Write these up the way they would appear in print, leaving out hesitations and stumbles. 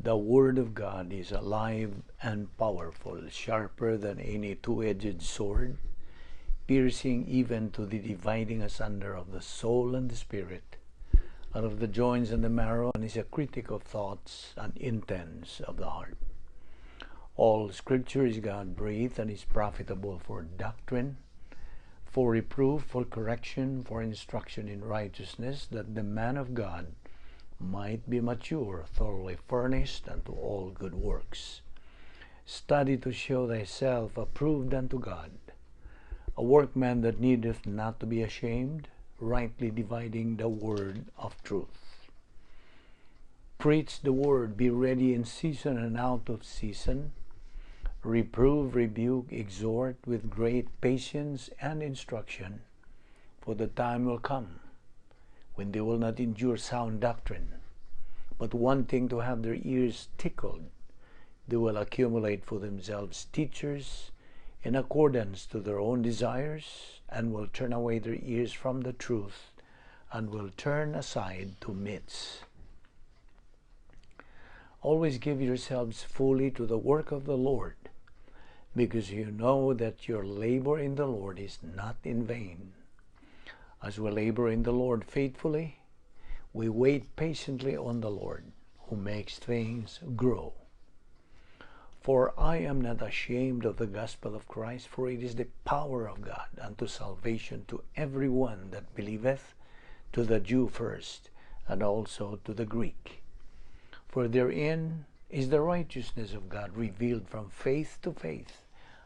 The Word of God is alive and powerful, sharper than any two-edged sword, piercing even to the dividing asunder of the soul and the spirit, out of the joints and the marrow, and is a critic of thoughts and intents of the heart. All Scripture is God-breathed and is profitable for doctrine, for reproof, for correction, for instruction in righteousness, that the man of God might be mature, thoroughly furnished unto all good works. Study to show thyself approved unto God, a workman that needeth not to be ashamed, rightly dividing the word of truth. Preach the word, be ready in season and out of season. Reprove, rebuke, exhort with great patience and instruction, for the time will come when they will not endure sound doctrine, but wanting to have their ears tickled, they will accumulate for themselves teachers in accordance to their own desires, and will turn away their ears from the truth, and will turn aside to myths. Always give yourselves fully to the work of the Lord, because you know that your labor in the Lord is not in vain. As we labor in the Lord faithfully, we wait patiently on the Lord, who makes things grow. For I am not ashamed of the gospel of Christ, for it is the power of God unto salvation to every one that believeth, to the Jew first, and also to the Greek. For therein is the righteousness of God revealed from faith to faith,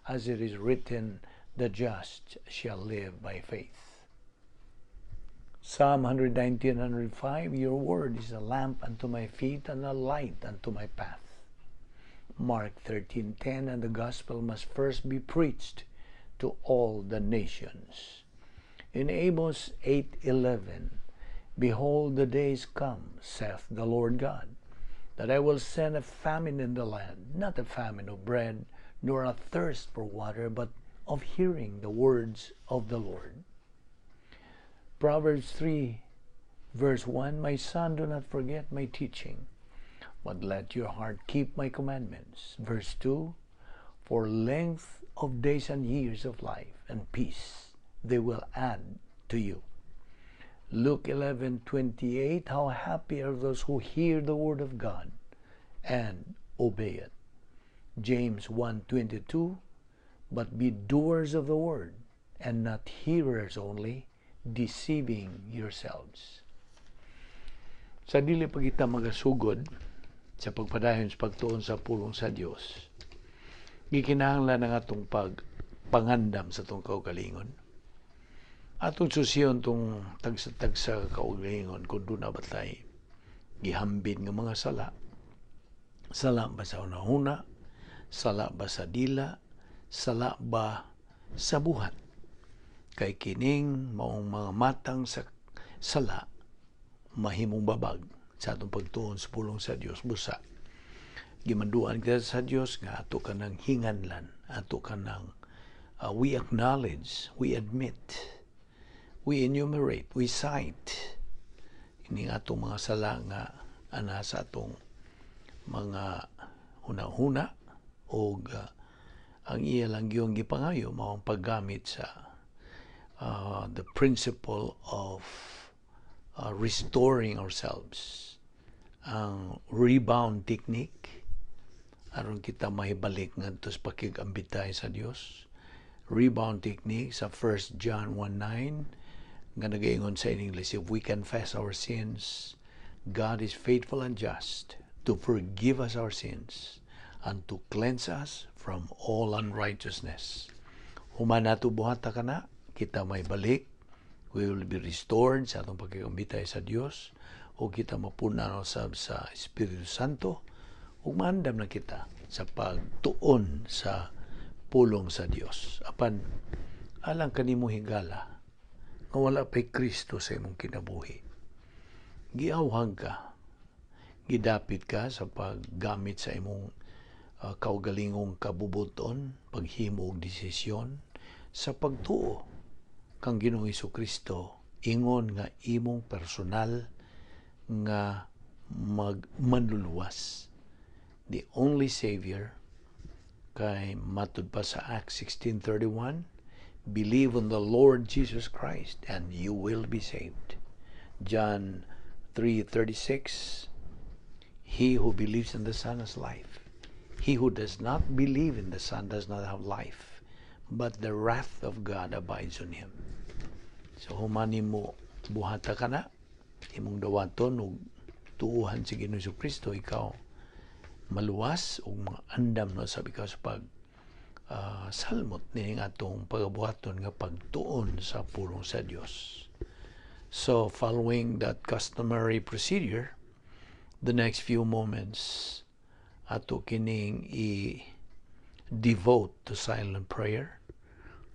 as it is written, the just shall live by faith. Psalm 119, 105, your word is a lamp unto my feet and a light unto my path. Mark 13:10, and the gospel must first be preached to all the nations. In Amos 8:11, behold, the days come, saith the Lord God, that I will send a famine in the land, not a famine of bread, nor a thirst for water, but of hearing the words of the Lord. Proverbs 3, verse 1, my son, do not forget my teaching, but let your heart keep my commandments. Verse 2, for length of days and years of life and peace they will add to you. Luke 11:28, how happy are those who hear the word of God and obey it. James 1:22, but be doers of the word, and not hearers only, deceiving yourselves. Sa dili pa kita magasugod sa pagpadayon sa pagtuon sa pulong sa Dios, gikinahanglan ang atong pangandam sa atong kaugalingon. Atong susiyon tong tagsa-tagsa kaugalingon kung doon na batay gihambin ng mga sala. Sala ba sa unahuna? Sala ba sa dila? Sala ba sa buhat? Kay kining maong mga matang sa sala mahimong babag sa atong pagtuon sa pulong sa Dios busa. Gimanduan kita sa Dios nga ato kanang hinganlan, ato kanang we acknowledge, we admit, we enumerate, we cite ining atong mga sala nga ana sa atong mga hunahuna o ang iya lang yung gipangayo mao ang paggamit sa the principle of restoring ourselves, ang rebound technique aron kita mahibalik ngadto sa pakigambitay sa Dios. Rebound technique sa 1 John 1:9 nga nagaingon sa English, if we confess our sins, God is faithful and just to forgive us our sins and to cleanse us from all unrighteousness. Human nato buhata kana, kita may balik, we will be restored sa atong pagkakambitay sa Dios, o kita mapunaw sa Espiritu Santo, ug maandam na kita sa pagtuon sa pulong sa Dios. Apan alang kanimo higala nga wala pay Kristo sa imong kinabuhi. Giawhag ka, gidapit ka sa paggamit sa imong kaugalingong kabubuton, paghimo og desisyon sa pagtuo kang Ginoong Hesukristo, ingon nga imong personal nga manluluwas the only Savior. Kay matud pa sa Acts 16:31, believe on the Lord Jesus Christ and you will be saved. John 3:36, he who believes in the Son has life. He who does not believe in the Son does not have life, but the wrath of God abides on him. So humani mo buhata ka na, imong dawaton og tuuhan si Ginoong Kristo, ikaw maluwas o mga andam no sabi ka sa pag salmot nining atong pagabuhaton nga pagtuon sa pulong sa Dios. So following that customary procedure, the next few moments ato kining i-devote to silent prayer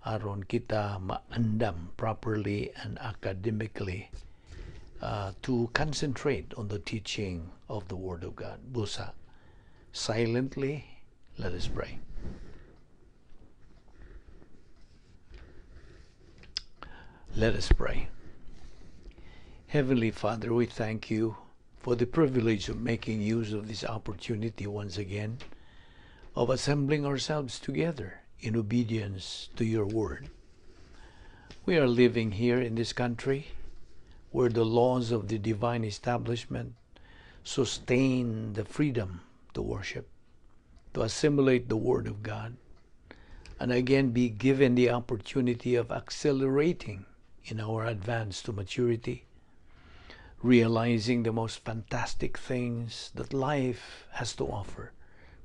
aron kita maandam properly and academically to concentrate on the teaching of the Word of God. Busa, silently, let us pray. Let us pray. Heavenly Father, we thank you for the privilege of making use of this opportunity once again of assembling ourselves together in obedience to your word. We are living here in this country where the laws of the divine establishment sustain the freedom to worship, to assimilate the Word of God, and again be given the opportunity of accelerating in our advance to maturity, realizing the most fantastic things that life has to offer,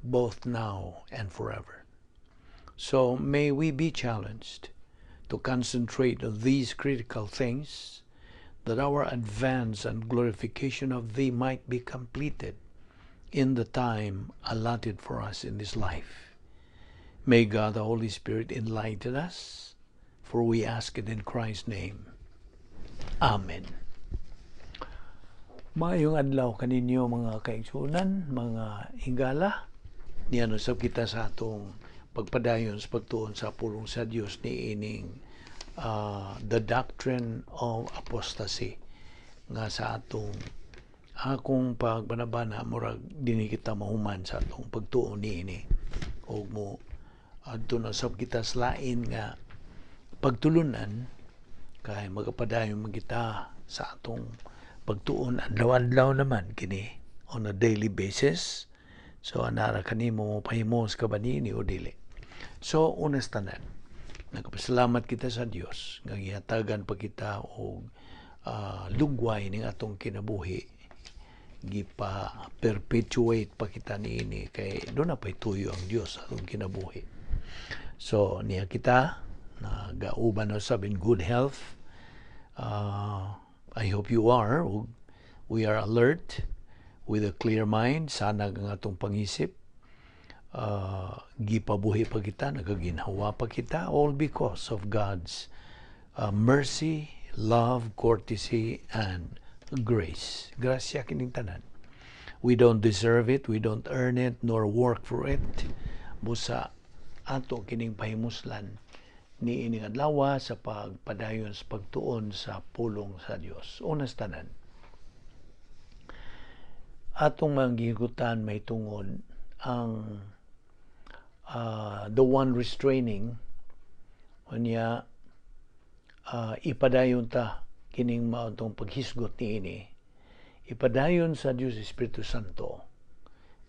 both now and forever. So may we be challenged to concentrate on these critical things, that our advance and glorification of Thee might be completed in the time allotted for us in this life. May God the Holy Spirit enlighten us, for we ask it in Christ's name. Amen. Maayong adlaw kaninyo mga kaigsunan, mga higala. Niyan usab kita sa atong pagpadayon sa pagtuon sa pulong sa Dios ni ining the Doctrine of Apostasy nga sa atong akong pagbanabana murag dini kita mahuman sa atong pagtuon niini og mo adto na sab kita sa lain nga pagtulunan kay magapadayon man kita sa atong pagtuon adlaw-adlaw naman kini on a daily basis. So anara kanimo mo pahimos ka ba niini o dili. So unas tanan, nagpasalamat kita sa Dios nga gihatagan pa kita og lugway ning atong kinabuhi, gipa perpetuate pa kita niini kay do na pay tuyo ang Dios sa atong kinabuhi. So niya kita nagauban na sab in good health. I hope you are. We are alert with a clear mind. Sana ang atong pangisip gipabuhi pa kita, nagaginhawa pa kita, all because of God's mercy, love, courtesy, and grace. Grasya kining tanan. We don't deserve it, we don't earn it, nor work for it. Busa ato kining pahimuslan ni ining adlaw sa pagpadayon sa pagtuon sa pulong sa Dios. Unas tanan, atong manggigutan may tungod ang the one restraining unya ipadayon ta kining maotong paghisgot niini, ipadayon sa Dios Espiritu Santo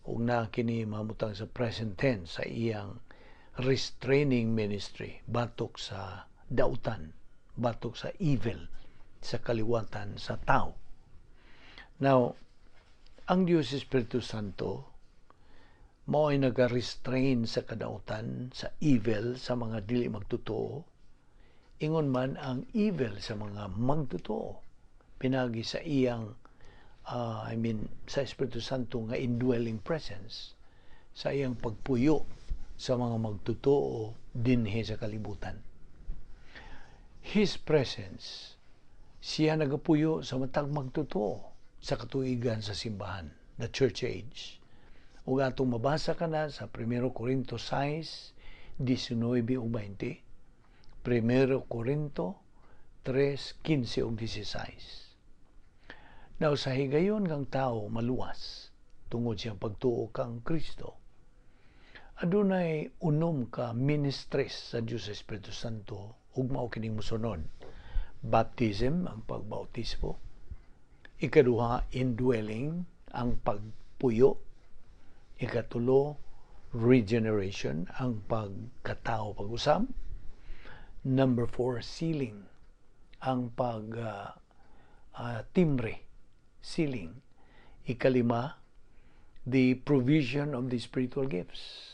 ug na kini mamutang sa present tense sa iyang restraining ministry batok sa dautan, batok sa evil, sa kaliwatan sa tao. Now, ang Dios Espiritu Santo mao ay nag-restrain sa kadautan, sa evil, sa mga dili magtotoo. Ingon man ang evil sa mga magtotoo pinagi sa iyang sa Espiritu Santo nga indwelling presence, sa iyang pagpuyo sa mga magtotoo dinhi sa kalibutan. His presence, siya nagapuyo sa matag magtotoo sa katuigan sa simbahan, the church age. Ug atong mabasa kana sa 1 Corinto 6, 19 ug 20, 1 Corinto 3, 15 ug 16. Now, sa higayon ng tao maluwas, tungod siyang pagtuo kang Kristo. Adunay unom ka ministries sa Dios sa Espiritu Santo ug mao kining mosunod. Baptism, ang pagbautismo. Ikaduha, indwelling, ang pagpuyo. Ikatulo, regeneration, ang pagkatao, pag-usab. Number 4, sealing, ang timbre, sealing. Ikalima, the provision of the spiritual gifts.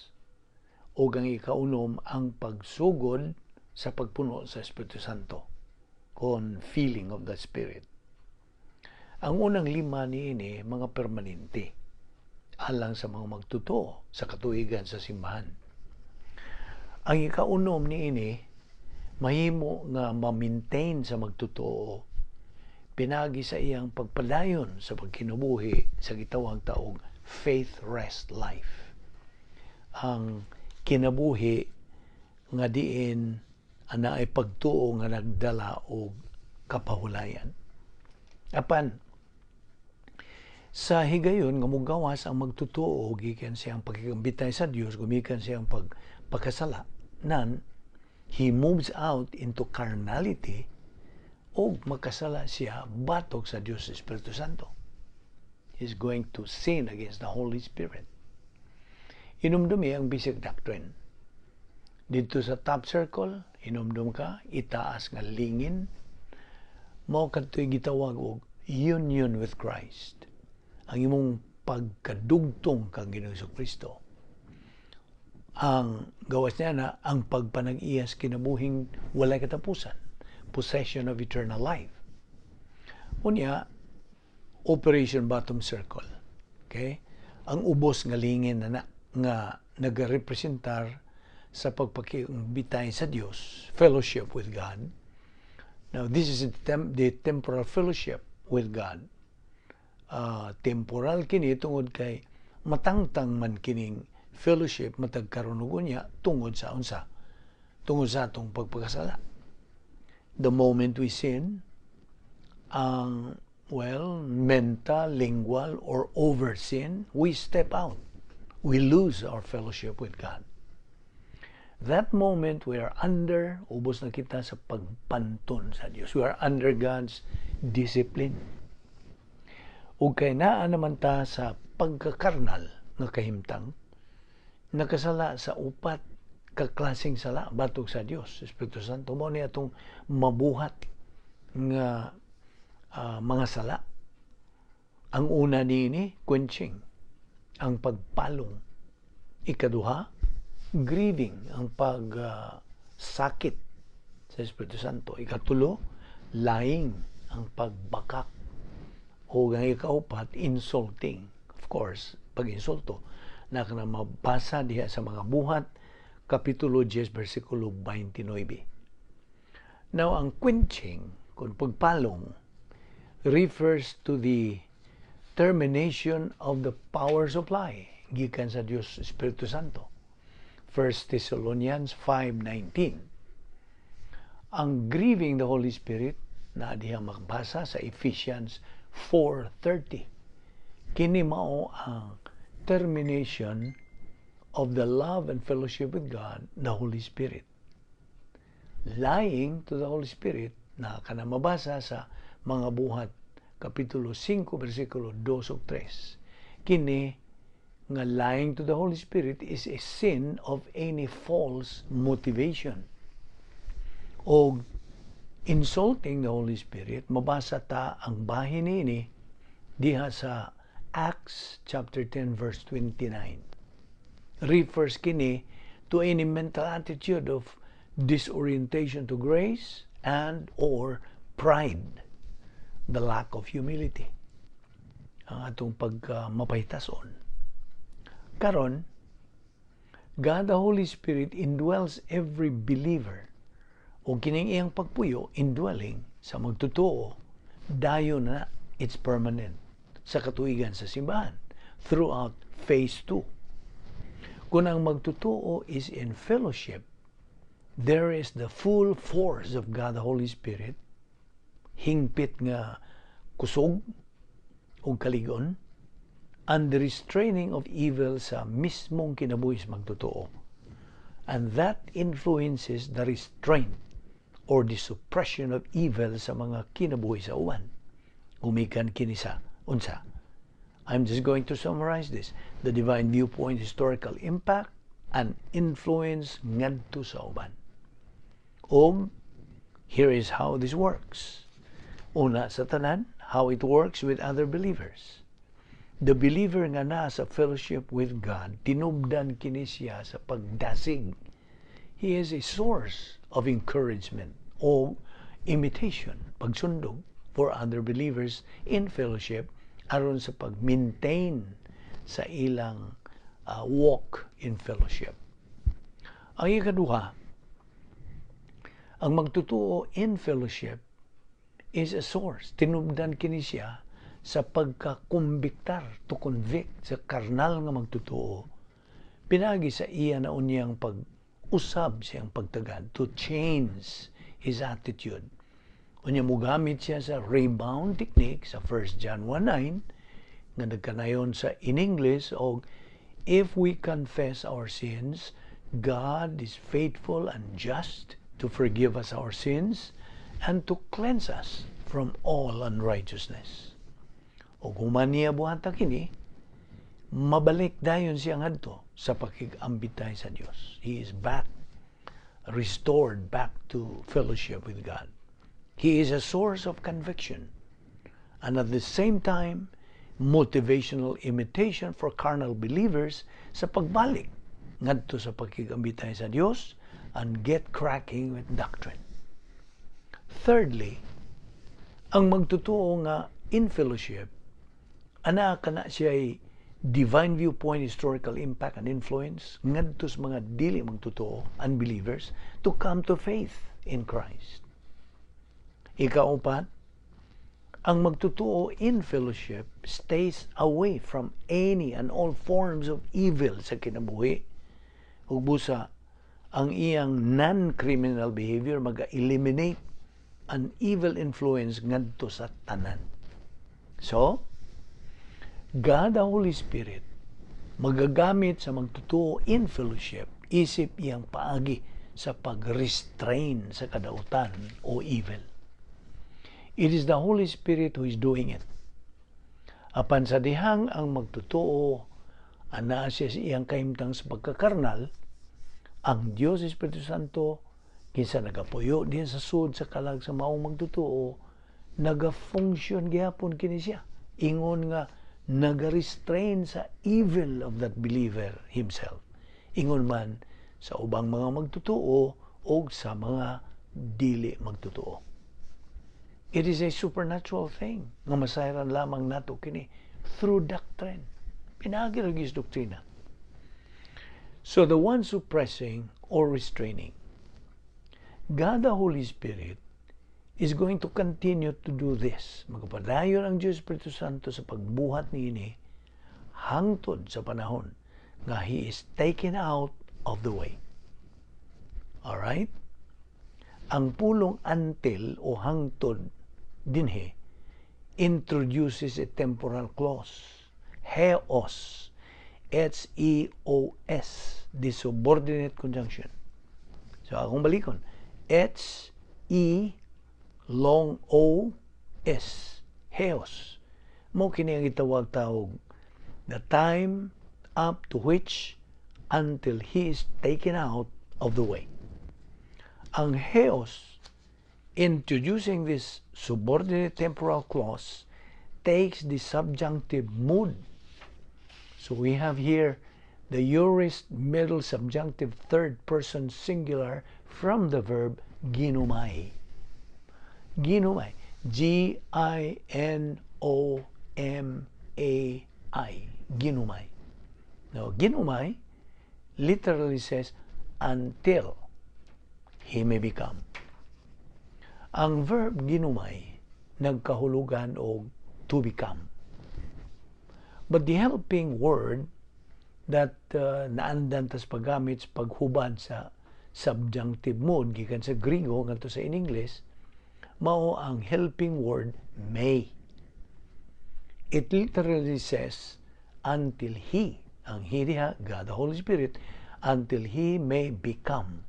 O ang ikaunom, ang pagsugod sa pagpuno sa Espiritu Santo con feeling of the Spirit. Ang unang lima niini mga permanente alang sa mga magtutuo sa katuigan sa simbahan. Ang ikaunom niini mahimo nga ma-maintain sa magtutuo pinagi sa iyang pagpadayon sa pagkinabuhi sa gitawag taog faith rest life. Ang kinabuhi nga diin ana ay pagtuo nga nagdala og kapahulayan. Apan sa higayon nga mogawas ang magtutuo gikan siyang pagkikambitay sa Dios, gumikan siyang pagkasala, nan he moves out into carnality o makasala siya batok sa Dios Espiritu Santo. He's going to sin against the Holy Spirit. Inumdumi ang basic doctrine. Dito sa top circle, inumdum ka, itaas nga lingin, mao kadtoy gitawag og union with Christ. Ang imong pagkadugtong kang Ginoong Kristo. Ang gawas niya na ang pagpanag-iyas kinabuhing walay katapusan, possession of eternal life. Unya, operation bottom circle. Okay? Ang ubos nga lingin na nga nagarepresentar sa pagpakibitay sa Dios, fellowship with God. Now, this is the temporal fellowship with God. Temporal kini tungod kay matangtang man kining fellowship matag karunugon niya tungod sa unsa? Tungod sa atong pagpakasala. The moment we sin, mental, lingual, or over sin, we step out. We lose our fellowship with God. That moment, we are under, ubos na kita sa pagpantun sa Diyos. We are under God's discipline. Ug kay naa naman ta sa pagkakarnal nga kahimtang, nakasala sa upat kaklaseng sala batok sa Diyos, Espiritu Santo. Mao ni atong mabuhat nga mga sala. Ang una niini, quenching, ang pagpalong. Ikaduha, grieving, ang pagsakit sa Espiritu Santo. Ikatulo, lying, ang pagbakak. O ang ikaupat, insulting. Of course, pag-insulto, na mabasa diha sa mga buhat, Kapitulo 10, versikulo 29. Now, ang quenching, kung pagpalong, refers to the termination of the power supply gikan sa Dios Espiritu Santo. 1 Thessalonians 5:19. Ang grieving the Holy Spirit na diha makabasa sa Ephesians 4:30. Kini mao ang termination of the love and fellowship with God, the Holy Spirit. Lying to the Holy Spirit na kana mabasa sa mga buhat Kapitulo 5, versikulo 2 ug 3. Kini nga lying to the Holy Spirit is a sin of any false motivation. O insulting the Holy Spirit, mabasa ta ang bahin niini diha sa Acts chapter 10 verse 29. Refers kini to any mental attitude of disorientation to grace and or pride, the lack of humility, ang atong pagmapahitason. Karon, God the Holy Spirit indwells every believer o kining iyang pagpuyo, indwelling sa magtutuo, dayon na it's permanent sa katuigan sa simbahan throughout phase 2. Kung ang magtutuo is in fellowship, there is the full force of God the Holy Spirit, hingpit nga kusog o kaligon, and the restraining of evil sa mismong kinabuhi sa magtotoo. And that influences the restraint or the suppression of evil sa mga kinabuhi sa uwan. Umikan kinisa. Unsa? I'm just going to summarize this. The divine viewpoint, historical impact, and influence ngadto sa uban. Here is how this works. Una sa tanan, how it works with other believers. The believer nga na sa fellowship with God, tinubdan kini siya sa pagdasig. He is a source of encouragement o imitation, pagsundog for other believers in fellowship aron sa pag-maintain sa ilang walk in fellowship. Ang ikaduha, ang magtutuo in fellowship is a source. Tinubdan kini siya sa pagkakumbiktar, to convict sa karnal nga magtutuo. Pinagi sa iya na unyang pag-usab siyang pagtagad to change his attitude. Unya mo gamit siya sa rebound technique sa 1 John 1:9 nga nagkanayon sa in English og if we confess our sins, God is faithful and just to forgive us our sins and to cleanse us from all unrighteousness. O human niya buhata kini, mabalik dayon siya ngadto sa pakigambitay sa Dios. He is back, restored back to fellowship with God. He is a source of conviction and at the same time, motivational imitation for carnal believers sa pagbalik ngadto sa pakigambitay sa Dios and get cracking with doctrine. Thirdly, ang magtutuo nga in fellowship, ana kana siya ay divine viewpoint, historical impact, and influence ngadto sa mga dili magtutuo, unbelievers, to come to faith in Christ. Ikaupat, ang magtutuo in fellowship stays away from any and all forms of evil sa kinabuhi. Ug busa, ang iyang non-criminal behavior maga-eliminate an evil influence ngadto sa tanan. So, God the Holy Spirit magagamit sa magtutuo in fellowship isip iyang paagi sa pag-restrain sa kadautan o evil. It is the Holy Spirit who is doing it. Apan sa dihang ang magtutuo ana siya sa iyang kahimtang sa pagkakarnal, ang Dios Espiritu Santo kinsa nagapuyo din sa sud sa kalag sa maong magtutuo, naga-function gihapon kini siya. Ingon nga naga-restrain sa evil of that believer himself. Ingon man sa ubang mga magtutuo o sa mga dili magtutuo. It is a supernatural thing nga masayran lamang nato kini through doctrine. Pinagi ra gis doktrina. So the one suppressing or restraining, God the Holy Spirit is going to continue to do this. Magpadayon ang Diyos Espiritu Santo sa pagbuhat niini hangtod sa panahon nga He is taken out of the way. Alright? Ang pulong until o hangtod dinhi introduces a temporal clause. Heos. H-E-O-S. The subordinate conjunction. So, akong balikon. H-E long O-S. Heos. Mo kini ang itawag-tawag the time up to which until he is taken out of the way. Ang heos, introducing this subordinate temporal clause, takes the subjunctive mood. So we have here the aorist middle subjunctive third person singular from the verb ginumai. Ginumai. G-I-N-O-M-A-I. Ginumai. Now, ginumai literally says until he may become. Ang verb ginumai nagkahulugan og to become. But the helping word that naandan tas paggamit sa paghubad sa subjunctive mode gikan sa Griego ngadto sa in English mao ang helping word may. It literally says until He, ang He diha, God the Holy Spirit, until He may become,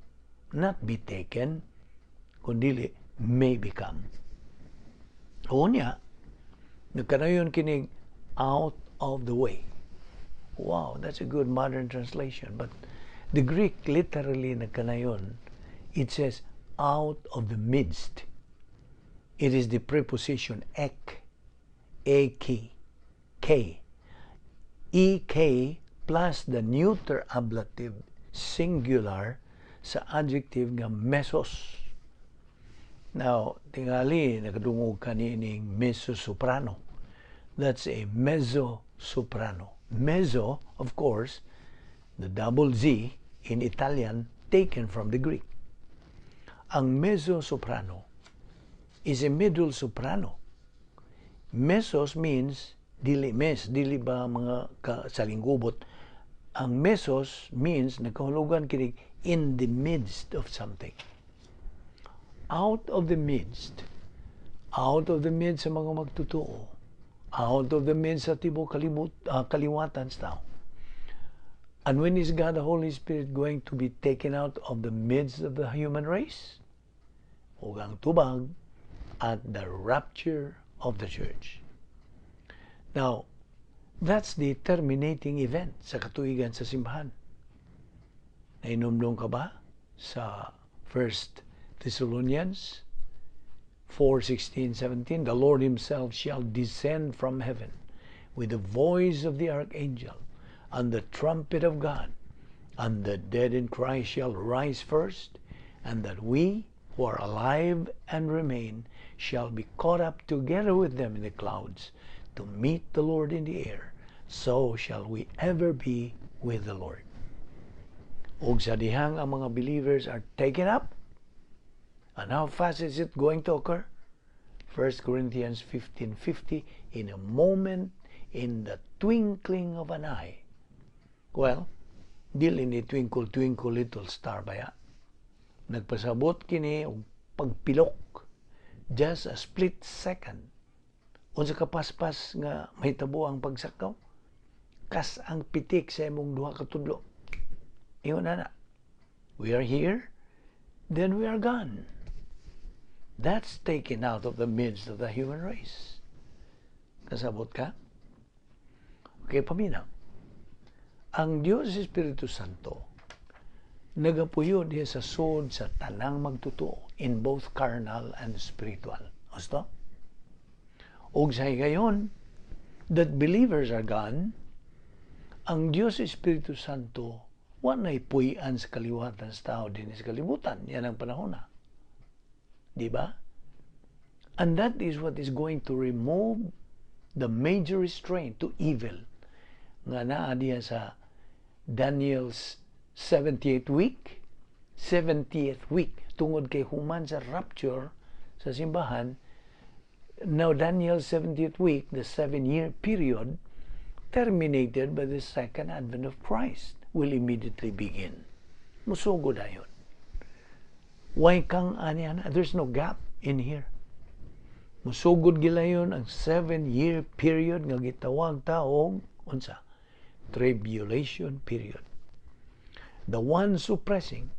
not be taken, kundi may become. O niya, nagkanayon kinig out of the way. Wow, that's a good modern translation. But the Greek literally nagkanayon, it says out of the midst. It is the preposition ek, ek, k, ek plus the neuter ablative singular sa adjective nga mesos. Now, tingali nakadungog kanining mezzo-soprano. That's a mezzo-soprano. Mezzo, of course, the double Z in Italian taken from the Greek. Ang mezzo-soprano is a middle soprano. Mesos means dili ba mga salinggubot. Ang mesos means nagkahulugan kinig in the midst of something. Out of the midst sa mga magtotoo, out of the midst sa tibo kaliwatan sa tao. And when is God the Holy Spirit going to be taken out of the midst of the human race? Ugang tubag at the rapture of the church. Now, that's the terminating event sa katuigan sa simbahan. Nainomdom ka ba sa 1 Thessalonians 4:16-17? The Lord Himself shall descend from heaven with the voice of the archangel and the trumpet of God, and the dead in Christ shall rise first, and that we who are alive and remain shall be caught up together with them in the clouds to meet the Lord in the air. So shall we ever be with the Lord. Og sa dihang ang mga believers are taken up, and how fast is it going to occur? 1 Corinthians 15:50, in a moment, in the twinkling of an eye. Well, dili ni twinkle, twinkle, little star baya. Nagpasabot kini og pagpilok, just a split second. Unsa kapaspas nga mahitabo ang pagsakaw, kas ang pitik sa imong duha ka tudlo. Ingon na, we are here, then we are gone. That's taken out of the midst of the human race. Kasabot ka? Okay, paminaw. Ang Diyos Espiritu Santo nagapuyo diya sa sud sa tanang magtotoo in both carnal and spiritual. Osto? Og sa higayon, that believers are gone, ang Diyos Espiritu Santo wa na'y puy-an sa kaliwatan sa tao din sa kalibutan. Yan ang panahon na. Di ba? And that is what is going to remove the major restraint to evil nga naa diya sa Daniel's 70th week tungod kay human sa rapture sa simbahan. Now Daniel's 70th week, the 7-year period terminated by the second advent of Christ, will immediately begin. Musugod ayon. Why kang anian? There's no gap in here. Musugod gilayon ang 7-year period nga gitawag taong unsa? Tribulation period. The one suppressing,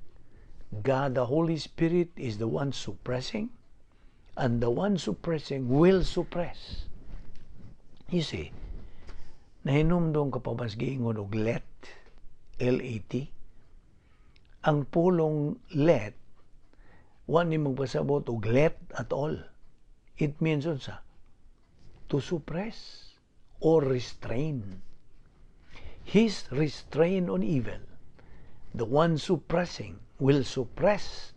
God the Holy Spirit is the one suppressing, and the one suppressing will suppress. You see, nahinumdong ka pa mas giingon og let, L-A-T. Ang pulong let, wa ni magpasabot og let at all. It means unsa? To suppress or restrain. His restraint on evil. The one suppressing will suppress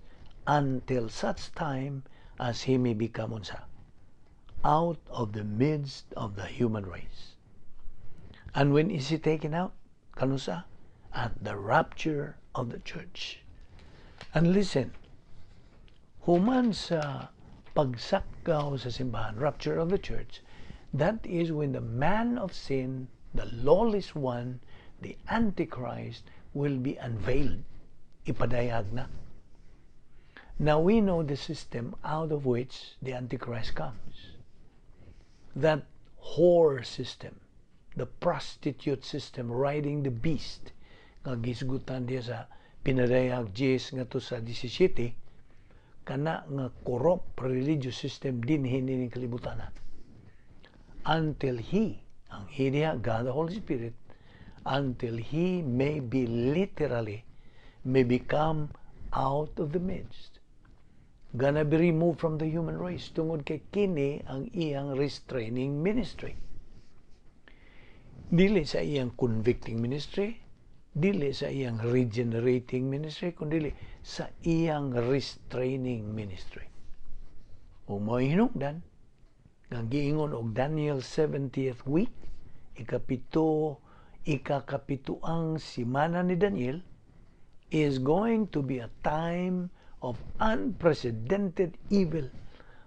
until such time as he may become unsa? Out of the midst of the human race. And when is he taken out? Kanusa? At the rapture of the church. And listen, human sa pagsakaw sa simbahan, rapture of the church, that is when the man of sin, the lawless one, the Antichrist, will be unveiled. Ipadayag na. Now we know the system out of which the Antichrist comes. That whore system. the prostitute system, riding the beast, nga gisgutan diya sa pinadayag 10 nga to sa 17, kana nga corrupt religious system din hinining kalibutan. Until He, ang He niya, God the Holy Spirit, until He may be literally, may become out of the midst. Gonna be removed from the human race. Tungod kay kini ang iyang restraining ministry. Dili sa iyang convicting ministry, dili sa iyang regenerating ministry, kundi sa iyang restraining ministry. Kung mo hinungdan, ang giingon og Daniel 70th week, ikakapituang simana ni Daniel, is going to be a time of unprecedented evil,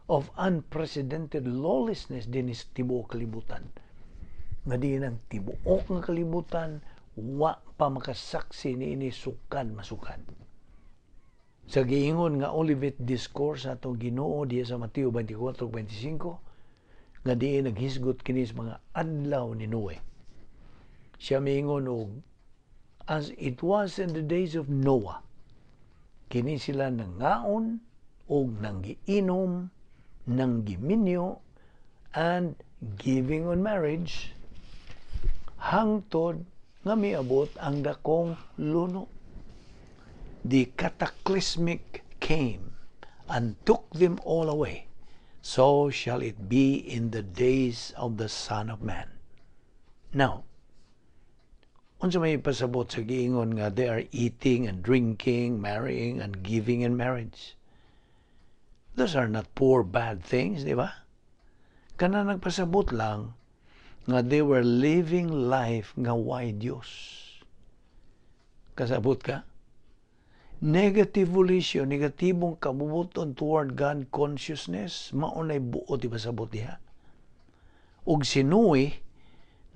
of unprecedented lawlessness din sa tibuok kalibutan. Nga din ang tibuok ng kalibutan, wa pa makasaksi ni ini sukad-masukad. Sa giingon nga Olivet Discourse atong Ginoo diya sa Mateo 24:25, nga diin naghisgot kini sa mga adlaw ni Noe. Siya miingon og, as it was in the days of Noah, kini sila nangaon og nanggiinom, nanggiminyo, and giving on marriage, hangtod nga miabot ang dakong luno. The cataclysmic came and took them all away. So shall it be in the days of the Son of Man. Now, unsa may pasabot sa giingon nga they are eating and drinking, marrying and giving in marriage? Those are not poor, bad things, di ba? Kana nagpasabot lang nga they were living life nga way Diyos. Kasabot ka? Negative volition, negatibong kabubuton toward God consciousness, maunay buot ipasabot diha. Ug sinuwi,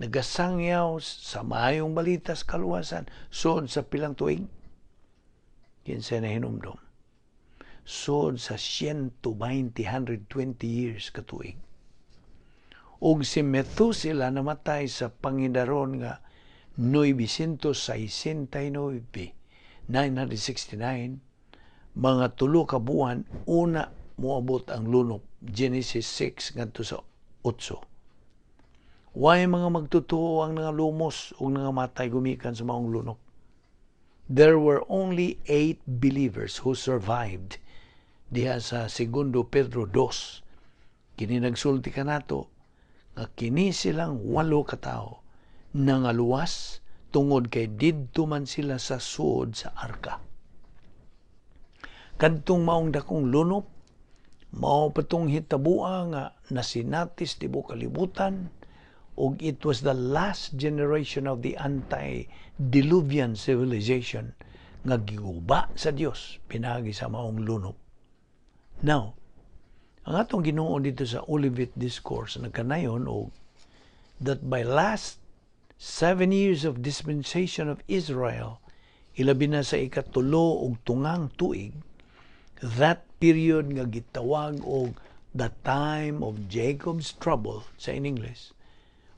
nagasangyaw sa maayong balitas kaluwasan, sod sa pilang tuig, kinsa na hinumdom, sod sa 120 years katuig. Ug si Methuselah namatay sa pangidaron nga 969, mga 3 ka buwan, una moabot ang lunop, Genesis 6 ngadto sa 8. Way mga magtutuo ang nga lumos o nga matay gumikan sa maong lunok. There were only 8 believers who survived diha sa 2 Pedro 2. Kini nagsulti ka nato nga kini silang 8 ka tawo nangaluwas tungod kay didto man sila sa suod sa arka. Kadtong maong dakong lunop, mao patong hitabua nga nasinatis tibuok kalibutan, ug it was the last generation of the anti-diluvian civilization nga giguba sa Dios pinagi sa maong lunop. Now, ang atong Ginoo dito sa Olivet Discourse nagkanayon og that by last 7 years of dispensation of Israel, ilabi na sa ikatulo og tungang tuig, that period nga gitawag og the time of Jacob's trouble sa in English,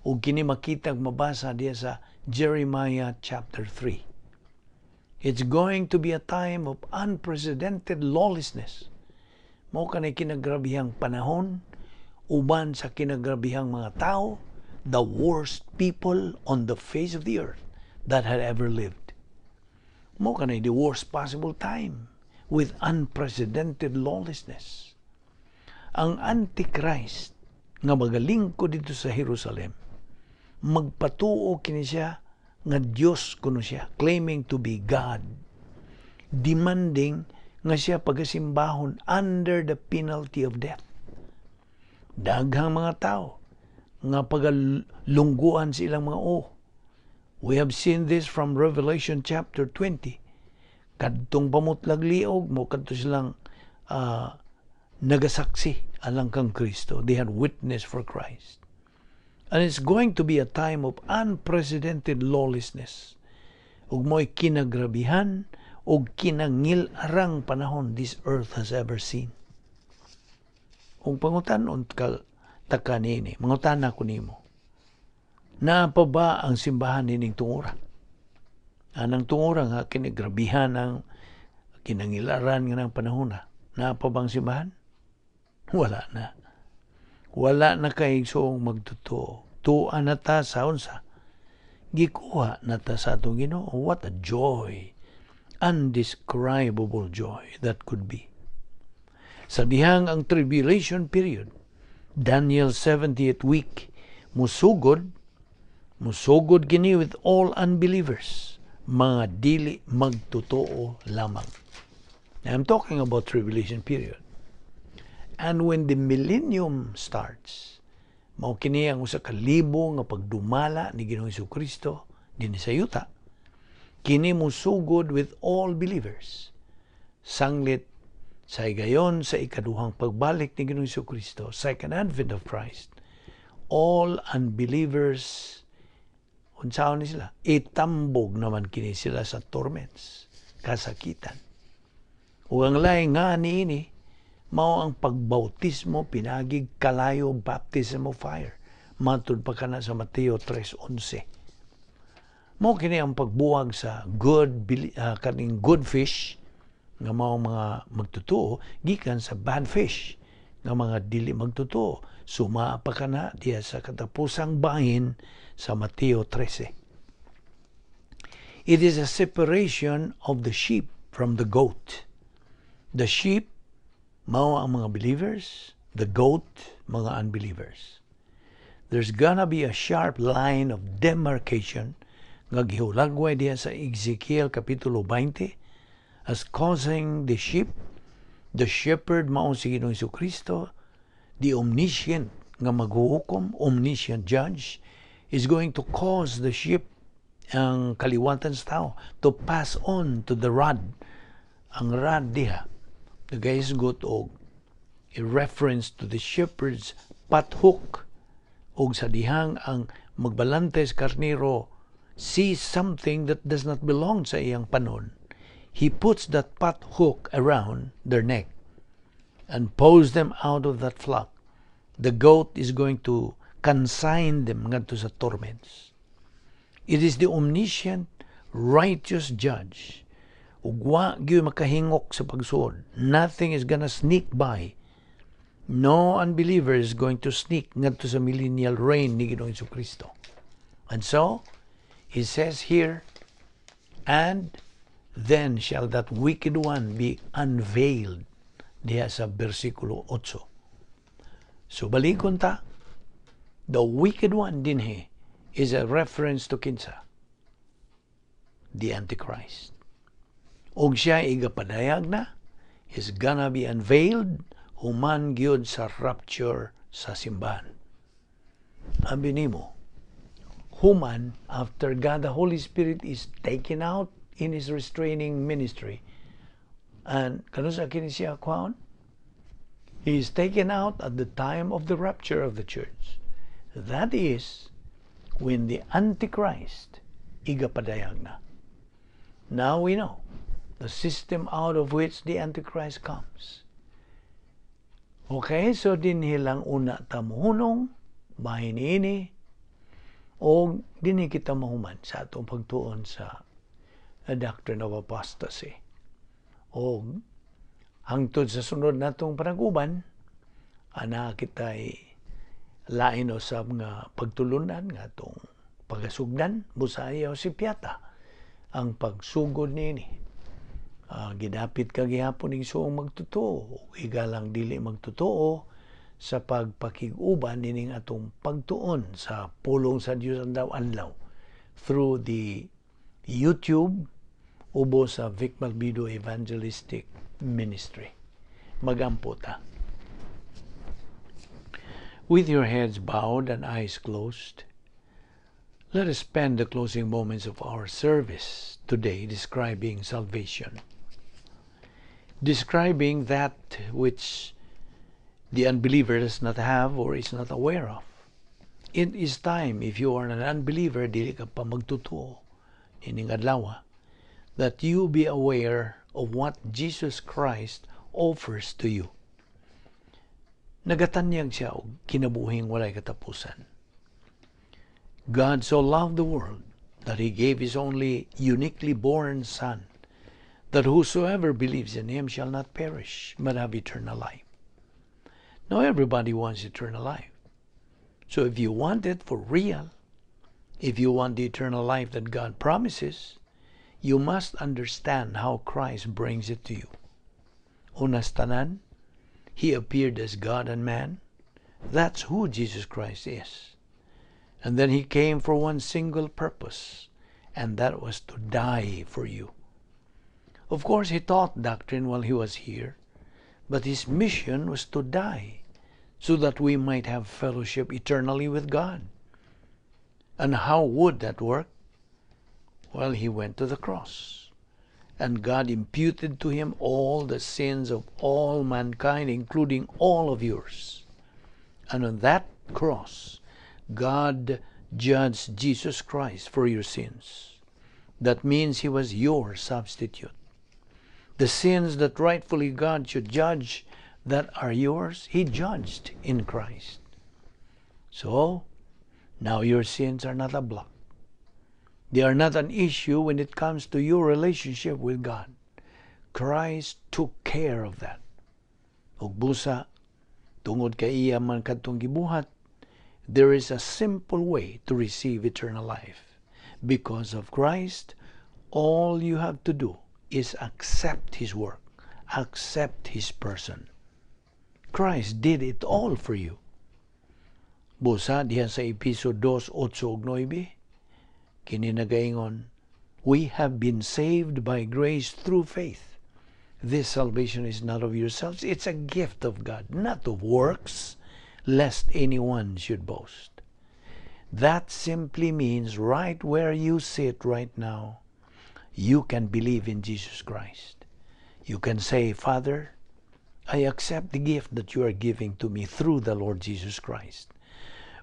ug kini makitag mabasa diya sa Jeremiah chapter 3. It's going to be a time of unprecedented lawlessness. Mao kanay kinagrabihang panahon, uban sa kinagrabihang mga tao, the worst people on the face of the earth that had ever lived. Mao kanay the worst possible time with unprecedented lawlessness. Ang Antichrist nga magalingkod dito sa Jerusalem, magpatuo kini siya nga Dios kuno siya, claiming to be God, demanding nga siya pagasimbahon under the penalty of death. Daghang mga tao nga pagalungguan sa ilang mga We have seen this from Revelation chapter 20. Kadtong pamutlag liog mo kadto silang nagasaksi alang kang Kristo. They had witness for Christ. And it's going to be a time of unprecedented lawlessness. Ug mo'y kinagrabihan ug kinangil-arang panahon this earth has ever seen. Kung pangutan-on ka takanini, mangutana ko nimo. Na pa ba ang simbahan nining tungura? Anang tungura nga kinigrabihan ng kinangilaran nga ng panahon na pa bang simbahan? Wala na. Wala na kay igsoong magtotoo. Tuan na ta sa unsa. Gikuha na ta sa atong Ginoo. What a joy. Undescribable joy that could be. Sa dihang ang tribulation period, Daniel 70th week, musugod gini with all unbelievers, mga dili magtotoo lamang. Now, I'm talking about tribulation period. And when the millennium starts, mao kini ang usa ka libo nga pagdumala ni Ginoong Jesucristo dinhi sa yuta. Kini musugod with all believers. Sanglit sa higayon sa ikaduhang pagbalik ni Ginoong Jesucristo, second advent of Christ, all unbelievers, unsaon ni sila? Itambog naman kini sila sa torments, kasakitan. Ug ang lain nga niini, mao ang pagbautismo pinagig kalayo baptism of fire. Matud pa kana sa Mateo 3:11. Mao kini ang pagbuwag sa kaning good fish nga mao mga magtotoo gikan sa bad fish nga mga dili magtotoo. Suma pa kana diya sa katapusang bahin sa Mateo 13. It is a separation of the sheep from the goat. The sheep, mao ang mga believers. The goat, mga unbelievers. There's gonna be a sharp line of demarcation nga gihulagway diya sa Ezekiel Kapitulo 20 as causing the sheep, the shepherd mao si Ginoong Jesucristo, the omniscient nga maghuhukom, omniscient judge, is going to cause the sheep, ang kaliwatan sa tao, to pass on to the rod. Ang rod diha, the guys got og a reference to the shepherd's pathook, og sa dihang ang magbalantes karnero sees something that does not belong sa iyang panon, he puts that pathook around their neck and pulls them out of that flock. The goat is going to consign them ngadto sa torments. It is the omniscient, righteous judge. Ug wa gyud makahingok sa pagsuod. Nothing is gonna sneak by. No unbeliever is going to sneak ngadto sa millennial reign ni Ginoong Jesucristo. And so, he says here, and then shall that wicked one be unveiled, diya sa versikulo 8. So balikon ta, the wicked one dinhi is a reference to kinsa? The Antichrist. Og siya igapadayag na, is gonna be unveiled, human gyud sa rapture sa simbahan. Abi nimo, human, after God the Holy Spirit is taken out in His restraining ministry, and kano sa kini siya kwaon? He is taken out at the time of the rapture of the church. That is when the Antichrist igapadayag na. Now we know the system out of which the Antichrist comes. Okay, so dinhi lang una ta mohunong bahin ini o dinhi kita mahuman sa atong pagtuon sa Doctrine of Apostasy. O hangtod sa sunod natong panag-uban, ana kita'y lain o sa mga pagtulunan nga itong pagasugdan, busaya o si Piata, ang pagsugod nini. Gidapit ka gihapon ng suong magtotoo, igalang dili magtotoo sa pagpakig-uban nining atong pagtuon sa pulong sa Diyos andaw-anlaw through the YouTube ubo sa Vic Balbido Evangelistic Ministry. Magampo ta. With your heads bowed and eyes closed, let us spend the closing moments of our service today describing salvation. Describing that which the unbeliever does not have or is not aware of. It is time, if you are an unbeliever, dili ka pa magtutuo, ining adlaw, that you be aware of what Jesus Christ offers to you. Nagatanyag siya og kinabuhing walay katapusan. God so loved the world that He gave His only uniquely born Son, that whosoever believes in Him shall not perish, but have eternal life. Now everybody wants eternal life. So if you want it for real, if you want the eternal life that God promises, you must understand how Christ brings it to you. Unas tanan, He appeared as God and man. That's who Jesus Christ is. And then He came for one single purpose, and that was to die for you. Of course, He taught doctrine while He was here, but His mission was to die so that we might have fellowship eternally with God. And how would that work? Well, He went to the cross, and God imputed to Him all the sins of all mankind, including all of yours. And on that cross, God judged Jesus Christ for your sins. That means He was your substitute. The sins that rightfully God should judge that are yours, He judged in Christ. So, now your sins are not a block. They are not an issue when it comes to your relationship with God. Christ took care of that. Ug busa, tungod kay iya man kadtong gibuhat, there is a simple way to receive eternal life. Because of Christ, all you have to do is accept His work, accept His person. Christ did it all for you. Busa diyan sa episode 2:8-9, kini nagaingon, we have been saved by grace through faith. This salvation is not of yourselves, it's a gift of God, not of works, lest anyone should boast. That simply means right where you sit right now, you can believe in Jesus Christ. You can say, Father, I accept the gift that you are giving to me through the Lord Jesus Christ.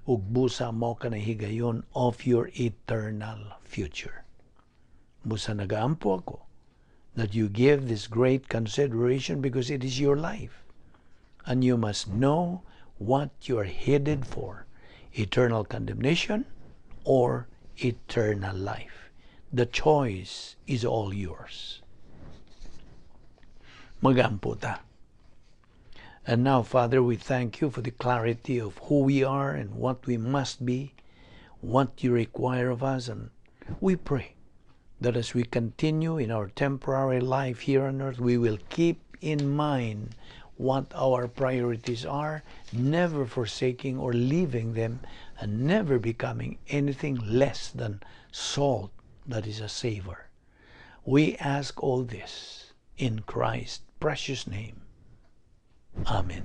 Ug busa mo ka na higayon of your eternal future. Busa nagaampo ako that you give this great consideration because it is your life. And you must know what you are headed for, eternal condemnation or eternal life. The choice is all yours. Magampo ta. And now, Father, we thank you for the clarity of who we are and what we must be, what you require of us. And we pray that as we continue in our temporary life here on earth, we will keep in mind what our priorities are, never forsaking or leaving them, and never becoming anything less than salt that is a savor. We ask all this in Christ's precious name. Amen.